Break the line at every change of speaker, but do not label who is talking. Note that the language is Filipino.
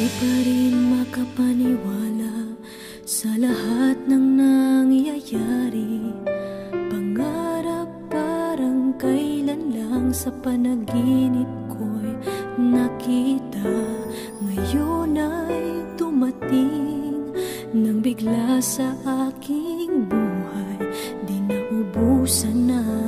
pa rin makapaniwala sa lahat ng nangyayari. Pangarap parang kailan lang sa panaginip ko'y nakita. Ngayon ay dumating nang bigla sa aking buhay, di naubusan na